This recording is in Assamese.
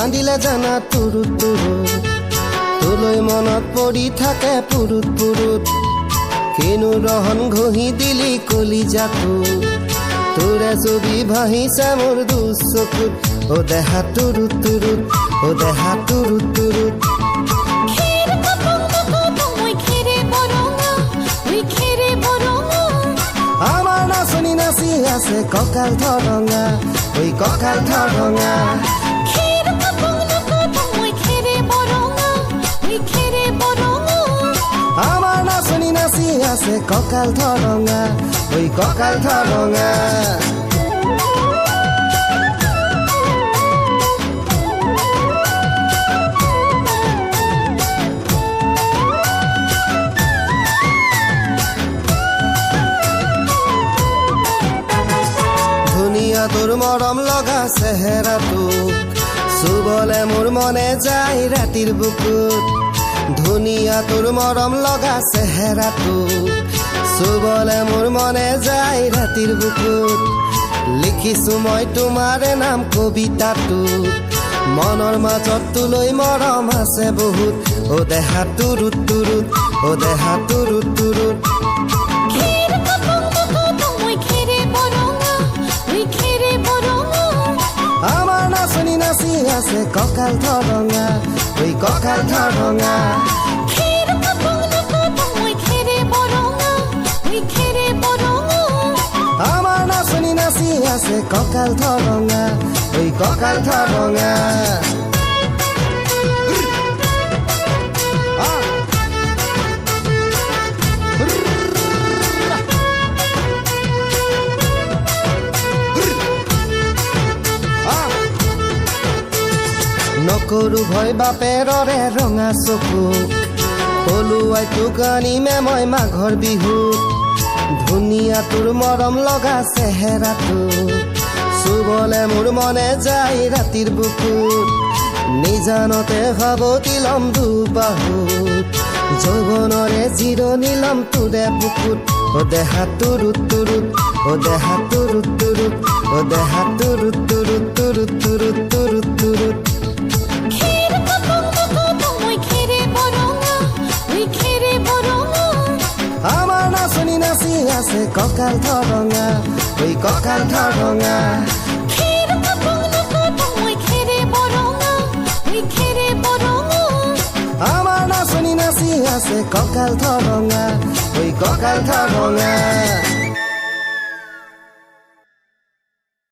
কান্দিলে জানা তুৰুত তুৰুত তোলৈ মনত পৰি থাকে পুৰুত পুৰুত কিনো ৰহন ঘঁহি দিলি কলিজাটো তোৰে ছবি ভাহিছে মোৰ দুচকুত ও দেহা তুৰুত তুৰুত ও দেহা তুৰুত তুৰুত আমাৰ নাচনি নাচি আছে কঁকাল ধৰঙা ঐ কঁকাল ধৰঙা আমাৰ নাচনি নাচি আছে কঁকাল ধৰঙা ঐ কঁকাল ধৰঙা ধুনীয়া তোৰ মৰম লগা চেহেৰাটোক চুবলে মোৰ মনে যায় ৰাতিৰ বুকুত ধুনীয়া তোৰ মৰম লগা চেহেৰাটোক চুবলে মোৰ মনে যায় ৰাতিৰ বুকুত লিখিছো মই তোমাৰে নাম কবিতাটোত মনৰ মাজত তোলৈ মৰম আছে বহুত ও দেহা তুৰুত তুৰুত ও দেহা তুৰুত তুৰুত আমাৰ নাচনি নাচি আছে কঁকাল ধৰঙা ঐ কঁকাল ধৰঙা আমাৰ নাচনি নাচি আছে কঁকাল ধৰঙা ঐ কঁকাল ধৰঙা নকৰো ভয় বাপেৰৰে ৰঙা চকুক পলুৱাই তোক আনিমে মই মাঘৰ বিহুত ধুনীয়া তোৰ মৰম লগা চেহেৰাটো চুবলে মোৰ মনে যায় ৰাতিৰ বুকুত নিজানতে সাৱটি লম দুবাহুত যৌৱনৰে জিৰণি লম তোৰে বুকুত ও দেহা তুৰুত তুৰুত ও দেহা তুৰুত তুৰুত ও দেহা তুৰুত তুৰুত তুৰুত তুৰুত তুৰুত তুৰুত আমাৰ নাচনি নাচি আছে কঁকাল ধৰঙা ঐ কঁকাল ধৰঙা আমাৰ নাচনি নাচি আছে কঁকাল ধৰঙা ঐ কঁকাল ধৰঙা